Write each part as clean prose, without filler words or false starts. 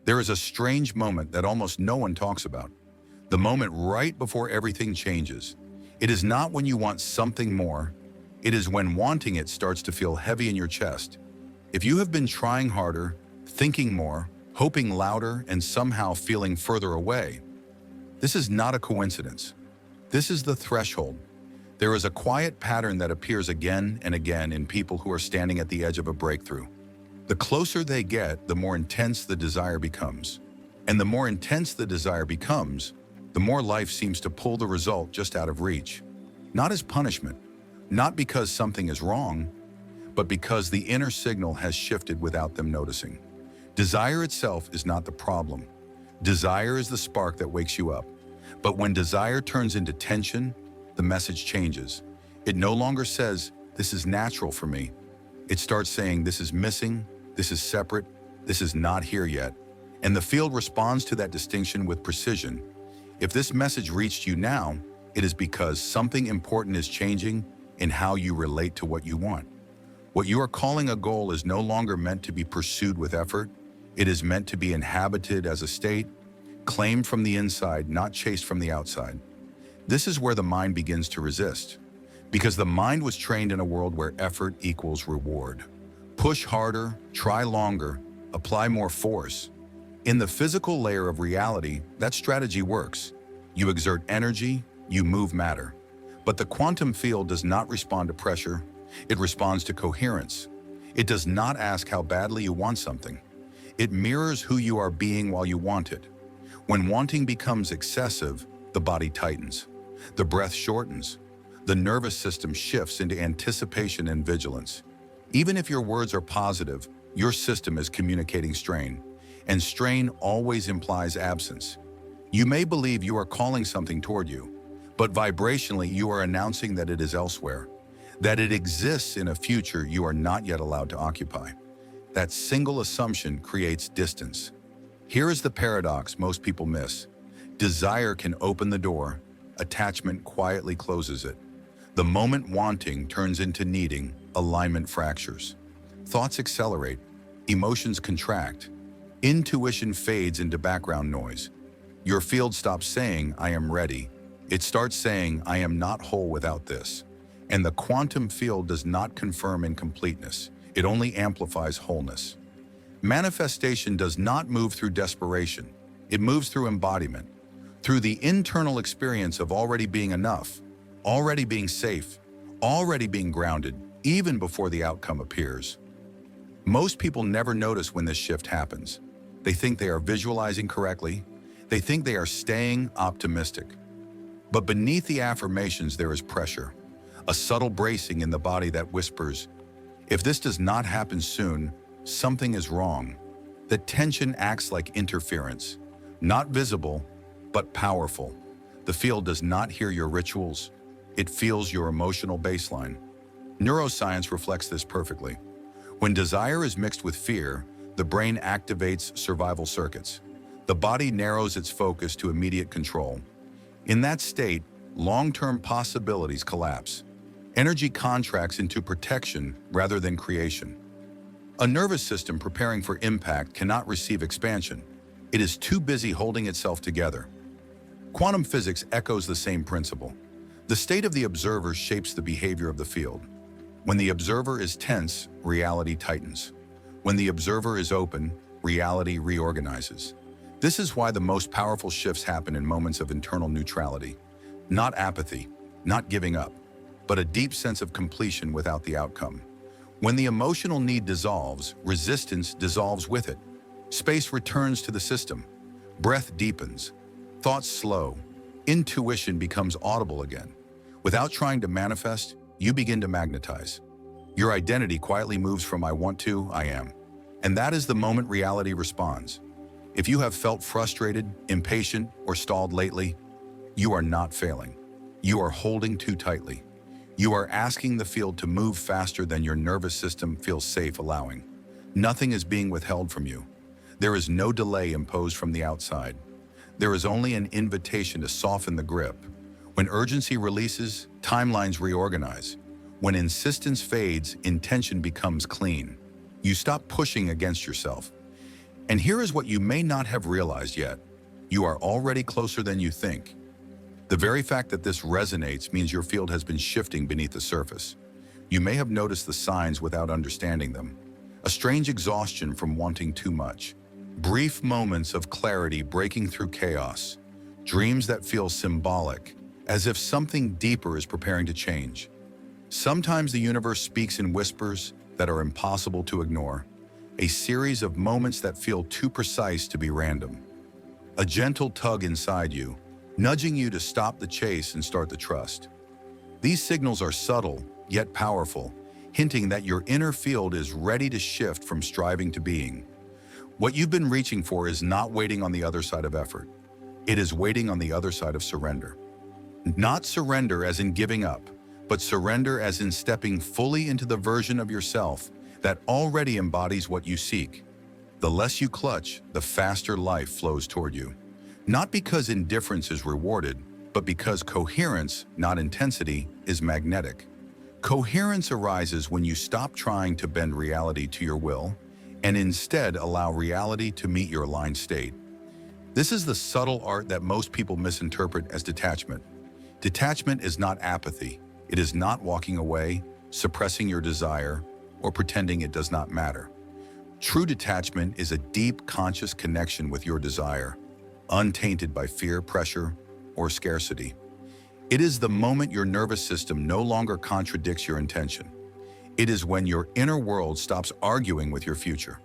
There is a strange moment that almost no one talks about. The moment right before everything changes. It is not when you want something more. It is when wanting it starts to feel heavy in your chest. If you have been trying harder, thinking more, hoping louder, and somehow feeling further away, this is not a coincidence. This is the threshold. There is a quiet pattern that appears again and again in people who are standing at the edge of a breakthrough. The closer they get, the more intense the desire becomes. And the more intense the desire becomes, the more life seems to pull the result just out of reach. Not as punishment, not because something is wrong, but because the inner signal has shifted without them noticing. Desire itself is not the problem. Desire is the spark that wakes you up. But when desire turns into tension, the message changes. It no longer says, "This is natural for me." It starts saying, "This is missing, this is separate, this is not here yet." And the field responds to that distinction with precision. If this message reached you now, it is because something important is changing in how you relate to what you want. What you are calling a goal is no longer meant to be pursued with effort. It is meant to be inhabited as a state, claimed from the inside, not chased from the outside. This is where the mind begins to resist, because the mind was trained in a world where effort equals reward. Push harder, try longer, apply more force. In the physical layer of reality, that strategy works. You exert energy, you move matter. But the quantum field does not respond to pressure. It responds to coherence. It does not ask how badly you want something. It mirrors who you are being while you want it. When wanting becomes excessive, the body tightens. The breath shortens. The nervous system shifts into anticipation and vigilance. Even if your words are positive, your system is communicating strain. And strain always implies absence. You may believe you are calling something toward you, but vibrationally you are announcing that it is elsewhere, that it exists in a future you are not yet allowed to occupy. That single assumption creates distance. Here is the paradox most people miss. Desire can open the door, attachment quietly closes it. The moment wanting turns into needing, alignment fractures. Thoughts accelerate, emotions contract, intuition fades into background noise. Your field stops saying, "I am ready." It starts saying, "I am not whole without this." And the quantum field does not confirm incompleteness. It only amplifies wholeness. Manifestation does not move through desperation. It moves through embodiment, through the internal experience of already being enough, already being safe, already being grounded, even before the outcome appears. Most people never notice when this shift happens. They think they are visualizing correctly. They think they are staying optimistic. But beneath the affirmations, there is pressure, a subtle bracing in the body that whispers, "If this does not happen soon, something is wrong." The tension acts like interference, not visible, but powerful. The field does not hear your rituals. It feels your emotional baseline. Neuroscience reflects this perfectly. When desire is mixed with fear, the brain activates survival circuits. The body narrows its focus to immediate control. In that state, long-term possibilities collapse. Energy contracts into protection rather than creation. A nervous system preparing for impact cannot receive expansion. It is too busy holding itself together. Quantum physics echoes the same principle. The state of the observer shapes the behavior of the field. When the observer is tense, reality tightens. When the observer is open, reality reorganizes. This is why the most powerful shifts happen in moments of internal neutrality. Not apathy, not giving up, but a deep sense of completion without the outcome. When the emotional need dissolves, resistance dissolves with it. Space returns to the system. Breath deepens. Thoughts slow. Intuition becomes audible again. Without trying to manifest, you begin to magnetize. Your identity quietly moves from "I want to" "I am." And that is the moment reality responds. If you have felt frustrated, impatient, or stalled lately, you are not failing. You are holding too tightly. You are asking the field to move faster than your nervous system feels safe allowing. Nothing is being withheld from you. There is no delay imposed from the outside. There is only an invitation to soften the grip. When urgency releases, timelines reorganize. When insistence fades, intention becomes clean. You stop pushing against yourself. And here is what you may not have realized yet. You are already closer than you think. The very fact that this resonates means your field has been shifting beneath the surface. You may have noticed the signs without understanding them. A strange exhaustion from wanting too much. Brief moments of clarity breaking through chaos. Dreams that feel symbolic, as if something deeper is preparing to change. Sometimes the universe speaks in whispers that are impossible to ignore. A series of moments that feel too precise to be random. A gentle tug inside you, nudging you to stop the chase and start the trust. These signals are subtle, yet powerful, hinting that your inner field is ready to shift from striving to being. What you've been reaching for is not waiting on the other side of effort. It is waiting on the other side of surrender. Not surrender as in giving up, but surrender as in stepping fully into the version of yourself that already embodies what you seek. The less you clutch, the faster life flows toward you. Not because indifference is rewarded, but because coherence, not intensity, is magnetic. Coherence arises when you stop trying to bend reality to your will and instead allow reality to meet your aligned state. This is the subtle art that most people misinterpret as detachment. Detachment is not apathy. It is not walking away, suppressing your desire, or pretending it does not matter. True detachment is a deep, conscious connection with your desire, untainted by fear, pressure, or scarcity. It is the moment your nervous system no longer contradicts your intention. It is when your inner world stops arguing with your future.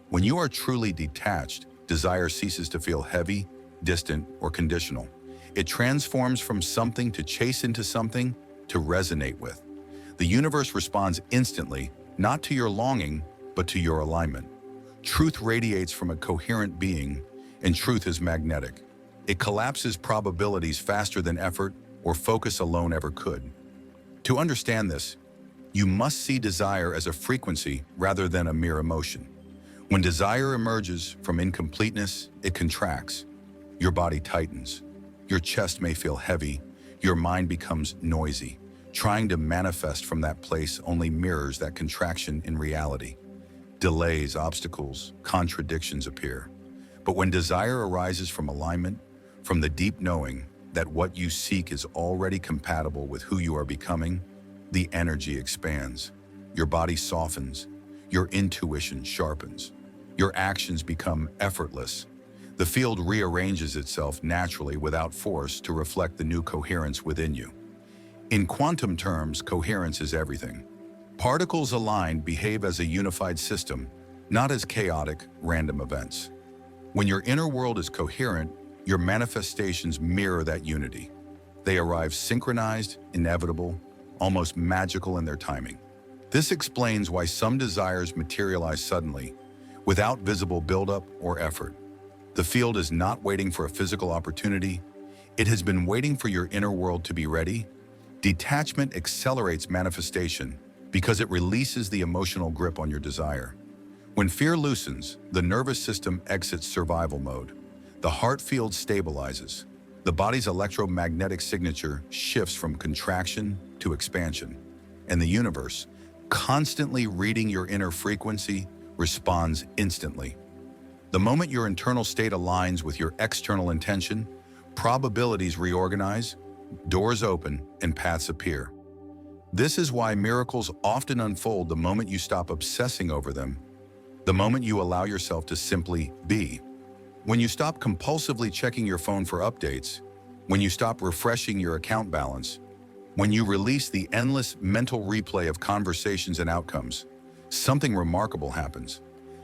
When you are truly detached, desire ceases to feel heavy, distant, or conditional. It transforms from something to chase into something to resonate with. The universe responds instantly, not to your longing, but to your alignment. Truth radiates from a coherent being, and truth is magnetic. It collapses probabilities faster than effort or focus alone ever could. To understand this, you must see desire as a frequency rather than a mere emotion. When desire emerges from incompleteness, it contracts. Your body tightens. Your chest may feel heavy. Your mind becomes noisy. Trying to manifest from that place only mirrors that contraction in reality. Delays, obstacles, contradictions appear. But when desire arises from alignment, from the deep knowing that what you seek is already compatible with who you are becoming, the energy expands. Your body softens. Your intuition sharpens. Your actions become effortless. The field rearranges itself naturally without force to reflect the new coherence within you. In quantum terms, coherence is everything. Particles aligned behave as a unified system, not as chaotic, random events. When your inner world is coherent, your manifestations mirror that unity. They arrive synchronized, inevitable, almost magical in their timing. This explains why some desires materialize suddenly, without visible buildup or effort. The field is not waiting for a physical opportunity. It has been waiting for your inner world to be ready. Detachment accelerates manifestation because it releases the emotional grip on your desire. When fear loosens, the nervous system exits survival mode. The heart field stabilizes. The body's electromagnetic signature shifts from contraction to expansion. And the universe, constantly reading your inner frequency, responds instantly. The moment your internal state aligns with your external intention, probabilities reorganize, doors open, and paths appear. This is why miracles often unfold the moment you stop obsessing over them, the moment you allow yourself to simply be. When you stop compulsively checking your phone for updates, when you stop refreshing your account balance, when you release the endless mental replay of conversations and outcomes, something remarkable happens.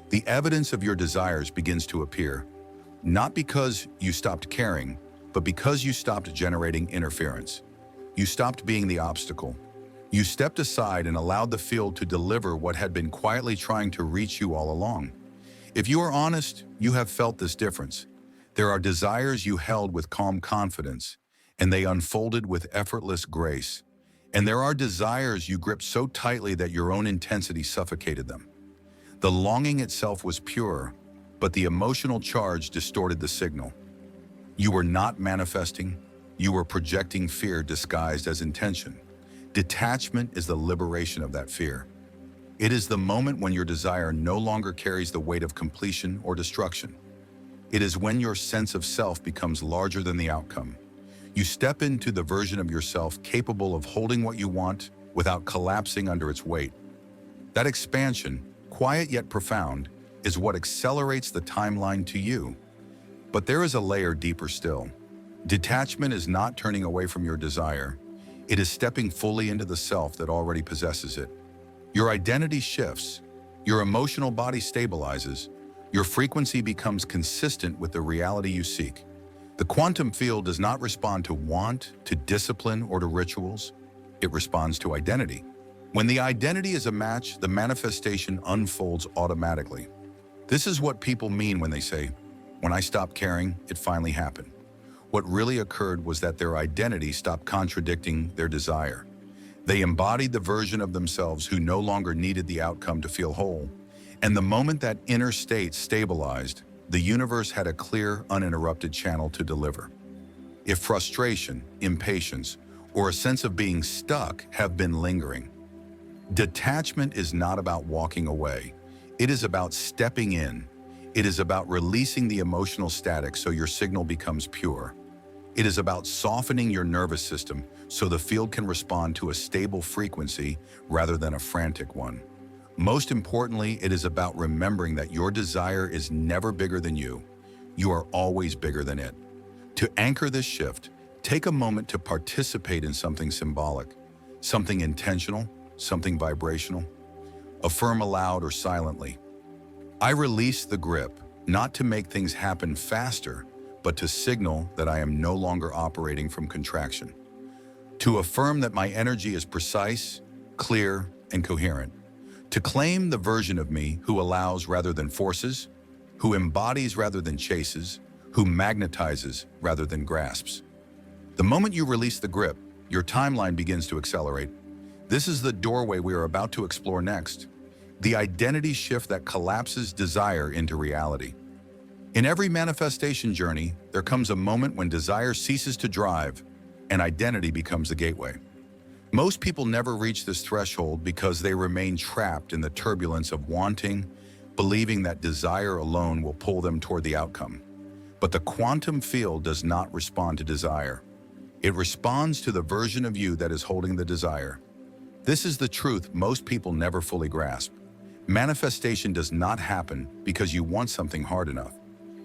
The evidence of your desires begins to appear, not because you stopped caring, but because you stopped generating interference. You stopped being the obstacle. You stepped aside and allowed the field to deliver what had been quietly trying to reach you all along. If you are honest, you have felt this difference. There are desires you held with calm confidence, and they unfolded with effortless grace. And there are desires you gripped so tightly that your own intensity suffocated them. The longing itself was pure, but the emotional charge distorted the signal. You were not manifesting, you were projecting fear disguised as intention. Detachment is the liberation of that fear. It is the moment when your desire no longer carries the weight of completion or destruction. It is when your sense of self becomes larger than the outcome. You step into the version of yourself capable of holding what you want without collapsing under its weight. That expansion, quiet yet profound, is what accelerates the timeline to you. But there is a layer deeper still. Detachment is not turning away from your desire. It is stepping fully into the self that already possesses it. Your identity shifts, your emotional body stabilizes, your frequency becomes consistent with the reality you seek. The quantum field does not respond to want, to discipline, or to rituals. It responds to identity. When the identity is a match, the manifestation unfolds automatically. This is what people mean when they say, "When I stopped caring, it finally happened." What really occurred was that their identity stopped contradicting their desire. They embodied the version of themselves who no longer needed the outcome to feel whole. And the moment that inner state stabilized, the universe had a clear, uninterrupted channel to deliver. If frustration, impatience, or a sense of being stuck have been lingering, detachment is not about walking away. It is about stepping in. It is about releasing the emotional static so your signal becomes pure. It is about softening your nervous system so the field can respond to a stable frequency rather than a frantic one. Most importantly, it is about remembering that your desire is never bigger than you. You are always bigger than it. To anchor this shift, take a moment to participate in something symbolic, something intentional, something vibrational. Affirm aloud or silently, "I release the grip, not to make things happen faster, but to signal that I am no longer operating from contraction." To affirm that my energy is precise, clear, and coherent. To claim the version of me who allows rather than forces, who embodies rather than chases, who magnetizes rather than grasps. The moment you release the grip, your timeline begins to accelerate. This is the doorway we are about to explore next. The identity shift that collapses desire into reality. In every manifestation journey, there comes a moment when desire ceases to drive and identity becomes the gateway. Most people never reach this threshold because they remain trapped in the turbulence of wanting, believing that desire alone will pull them toward the outcome. But the quantum field does not respond to desire. It responds to the version of you that is holding the desire. This is the truth most people never fully grasp. Manifestation does not happen because you want something hard enough.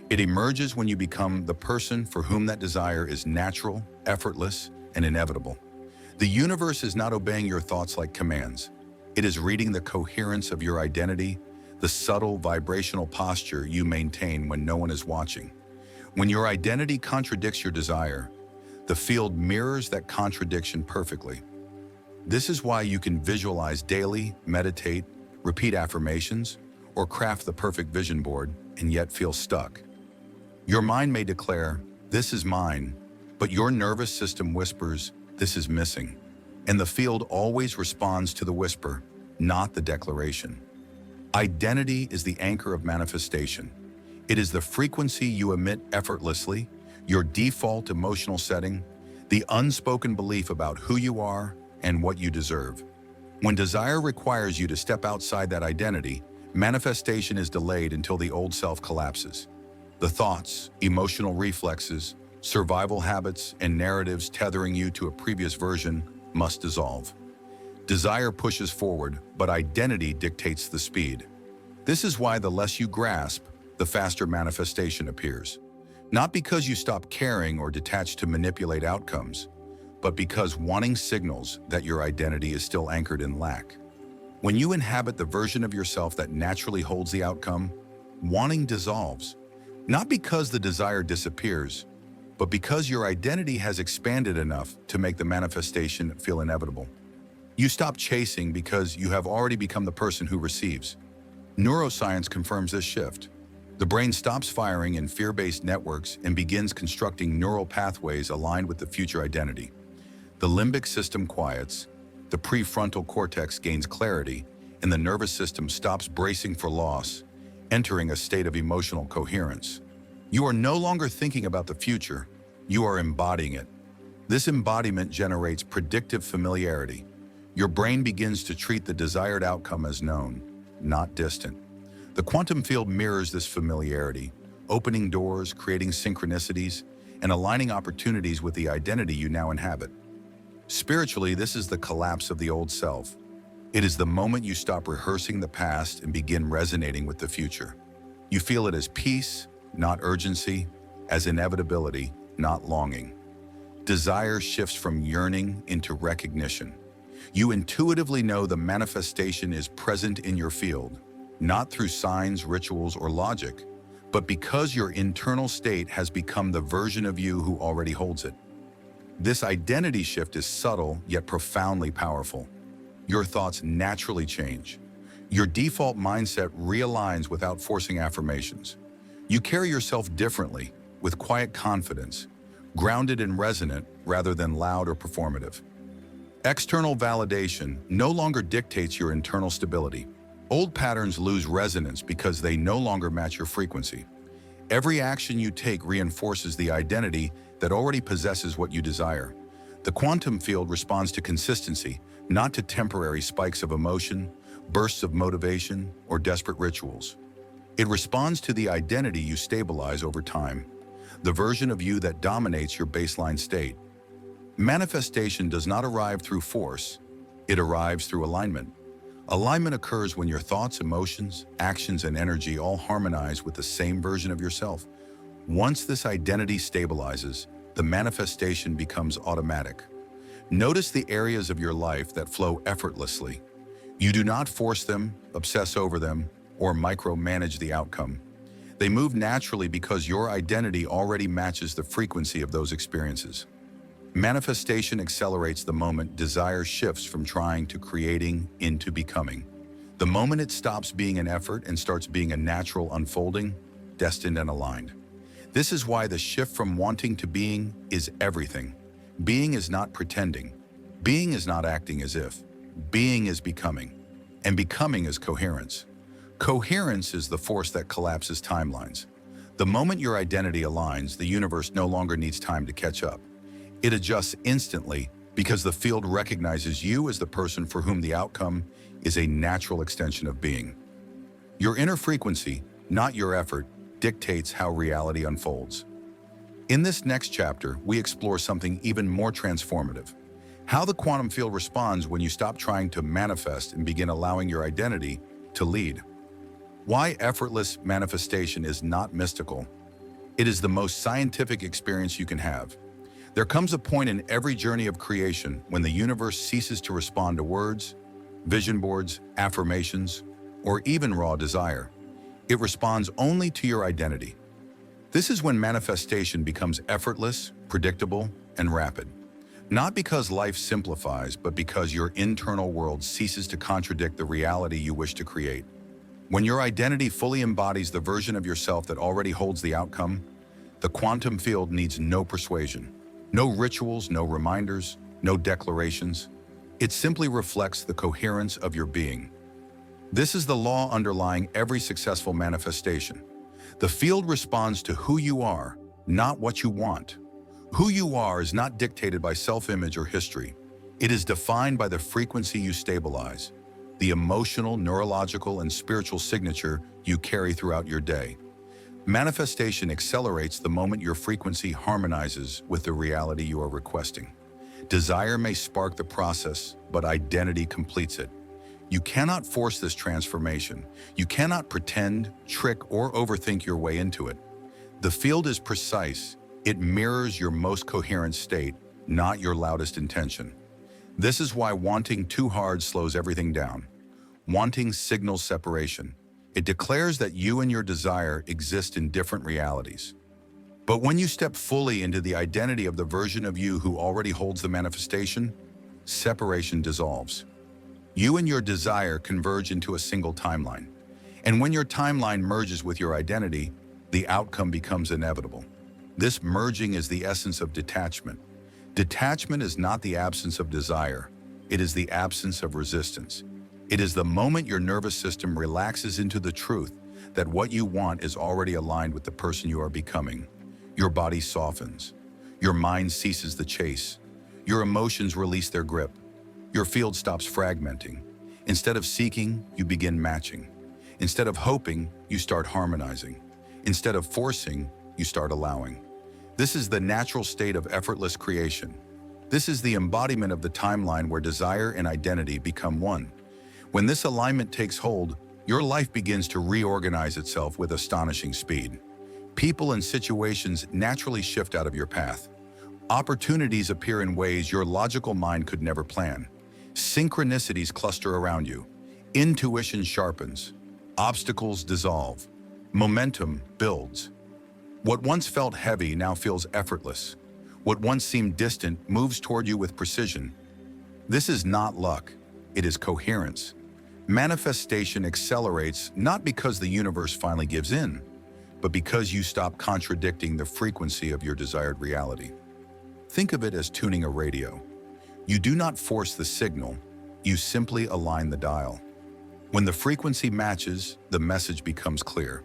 It emerges when you become the person for whom that desire is natural, effortless, and inevitable. The universe is not obeying your thoughts like commands. It is reading the coherence of your identity, the subtle vibrational posture you maintain when no one is watching. When your identity contradicts your desire, the field mirrors that contradiction perfectly. This is why you can visualize daily, meditate, repeat affirmations, or craft the perfect vision board and yet feel stuck. Your mind may declare, "This is mine," but your nervous system whispers, "This is missing." And the field always responds to the whisper, not the declaration. Identity is the anchor of manifestation. It is the frequency you emit effortlessly, your default emotional setting, the unspoken belief about who you are and what you deserve. When desire requires you to step outside that identity, manifestation is delayed until the old self collapses. The thoughts, emotional reflexes, survival habits, and narratives tethering you to a previous version must dissolve. Desire pushes forward, but identity dictates the speed. This is why the less you grasp, the faster manifestation appears. Not because you stop caring or detach to manipulate outcomes, but because wanting signals that your identity is still anchored in lack. When you inhabit the version of yourself that naturally holds the outcome, wanting dissolves. Not because the desire disappears, but because your identity has expanded enough to make the manifestation feel inevitable. You stop chasing because you have already become the person who receives. Neuroscience confirms this shift. The brain stops firing in fear-based networks and begins constructing neural pathways aligned with the future identity. The limbic system quiets, the prefrontal cortex gains clarity, and the nervous system stops bracing for loss, entering a state of emotional coherence. You are no longer thinking about the future, you are embodying it. This embodiment generates predictive familiarity. Your brain begins to treat the desired outcome as known, not distant. The quantum field mirrors this familiarity, opening doors, creating synchronicities, and aligning opportunities with the identity you now inhabit. Spiritually, this is the collapse of the old self. It is the moment you stop rehearsing the past and begin resonating with the future. You feel it as peace, not urgency, as inevitability, not longing. Desire shifts from yearning into recognition. You intuitively know the manifestation is present in your field, not through signs, rituals, or logic, but because your internal state has become the version of you who already holds it. This identity shift is subtle yet profoundly powerful. Your thoughts naturally change. Your default mindset realigns without forcing affirmations. You carry yourself differently, with quiet confidence, grounded and resonant rather than loud or performative. External validation no longer dictates your internal stability. Old patterns lose resonance because they no longer match your frequency. Every action you take reinforces the identity that already possesses what you desire. The quantum field responds to consistency, not to temporary spikes of emotion, bursts of motivation, or desperate rituals. It responds to the identity you stabilize over time, the version of you that dominates your baseline state. Manifestation does not arrive through force, it arrives through alignment. Alignment occurs when your thoughts, emotions, actions, and energy all harmonize with the same version of yourself. Once this identity stabilizes, the manifestation becomes automatic. Notice the areas of your life that flow effortlessly. You do not force them, obsess over them, or micromanage the outcome. They move naturally because your identity already matches the frequency of those experiences. Manifestation accelerates the moment desire shifts from trying to creating into becoming. The moment it stops being an effort and starts being a natural unfolding, destined and aligned. This is why the shift from wanting to being is everything. Being is not pretending. Being is not acting as if. Being is becoming. And becoming is coherence. Coherence is the force that collapses timelines. The moment your identity aligns, the universe no longer needs time to catch up. It adjusts instantly because the field recognizes you as the person for whom the outcome is a natural extension of being. Your inner frequency, not your effort, dictates how reality unfolds. In this next chapter, we explore something even more transformative: how the quantum field responds when you stop trying to manifest and begin allowing your identity to lead. Why effortless manifestation is not mystical. It is the most scientific experience you can have. There comes a point in every journey of creation when the universe ceases to respond to words, vision boards, affirmations, or even raw desire. It responds only to your identity. This is when manifestation becomes effortless, predictable, and rapid. Not because life simplifies, but because your internal world ceases to contradict the reality you wish to create. When your identity fully embodies the version of yourself that already holds the outcome, the quantum field needs no persuasion. No rituals, no reminders, no declarations. It simply reflects the coherence of your being. This is the law underlying every successful manifestation. The field responds to who you are, not what you want. Who you are is not dictated by self-image or history. It is defined by the frequency you stabilize, the emotional, neurological, and spiritual signature you carry throughout your day. Manifestation accelerates the moment your frequency harmonizes with the reality you are requesting. Desire may spark the process, but identity completes it. You cannot force this transformation. You cannot pretend, trick, or overthink your way into it. The field is precise. It mirrors your most coherent state, not your loudest intention. This is why wanting too hard slows everything down. Wanting signals separation. It declares that you and your desire exist in different realities. But when you step fully into the identity of the version of you who already holds the manifestation, separation dissolves. You and your desire converge into a single timeline. And when your timeline merges with your identity, the outcome becomes inevitable. This merging is the essence of detachment. Detachment is not the absence of desire. It is the absence of resistance. It is the moment your nervous system relaxes into the truth that what you want is already aligned with the person you are becoming. Your body softens. Your mind ceases the chase. Your emotions release their grip. Your field stops fragmenting. Instead of seeking, you begin matching. Instead of hoping, you start harmonizing. Instead of forcing, you start allowing. This is the natural state of effortless creation. This is the embodiment of the timeline where desire and identity become one. When this alignment takes hold, your life begins to reorganize itself with astonishing speed. People and situations naturally shift out of your path. Opportunities appear in ways your logical mind could never plan. Synchronicities cluster around you. Intuition sharpens. Obstacles dissolve. Momentum builds. What once felt heavy now feels effortless. What once seemed distant moves toward you with precision. This is not luck. It is coherence. Manifestation accelerates not because the universe finally gives in, but because you stop contradicting the frequency of your desired reality. Think of it as tuning a radio. You do not force the signal, you simply align the dial. When the frequency matches, the message becomes clear.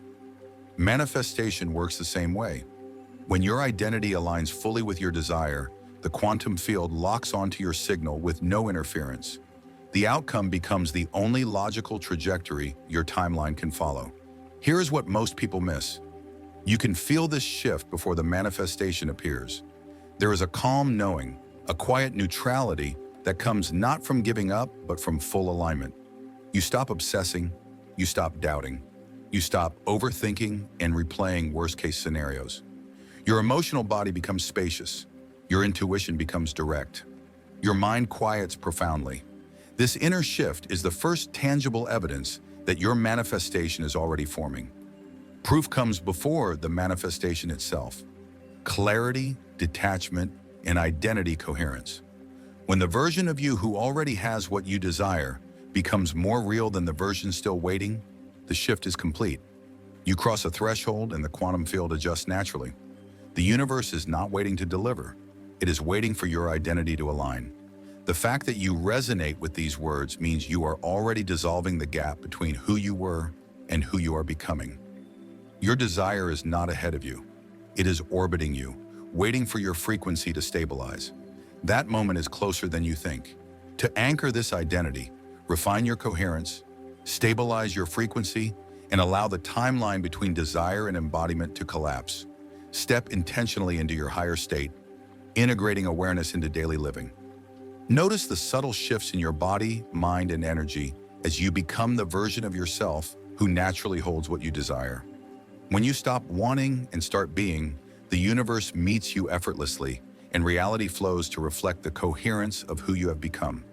Manifestation works the same way. When your identity aligns fully with your desire, the quantum field locks onto your signal with no interference. The outcome becomes the only logical trajectory your timeline can follow. Here is what most people miss. You can feel this shift before the manifestation appears. There is a calm knowing, a quiet neutrality that comes not from giving up, but from full alignment. You stop obsessing, you stop doubting, you stop overthinking and replaying worst-case scenarios. Your emotional body becomes spacious, your intuition becomes direct, your mind quiets profoundly. This inner shift is the first tangible evidence that your manifestation is already forming. Proof comes before the manifestation itself. Clarity, detachment, and identity coherence. When the version of you who already has what you desire becomes more real than the version still waiting, the shift is complete. You cross a threshold and the quantum field adjusts naturally. The universe is not waiting to deliver. It is waiting for your identity to align. The fact that you resonate with these words means you are already dissolving the gap between who you were and who you are becoming. Your desire is not ahead of you. It is orbiting you, waiting for your frequency to stabilize. That moment is closer than you think. To anchor this identity, refine your coherence, stabilize your frequency, and allow the timeline between desire and embodiment to collapse. Step intentionally into your higher state, integrating awareness into daily living. Notice the subtle shifts in your body, mind, and energy as you become the version of yourself who naturally holds what you desire. When you stop wanting and start being, the universe meets you effortlessly, and reality flows to reflect the coherence of who you have become.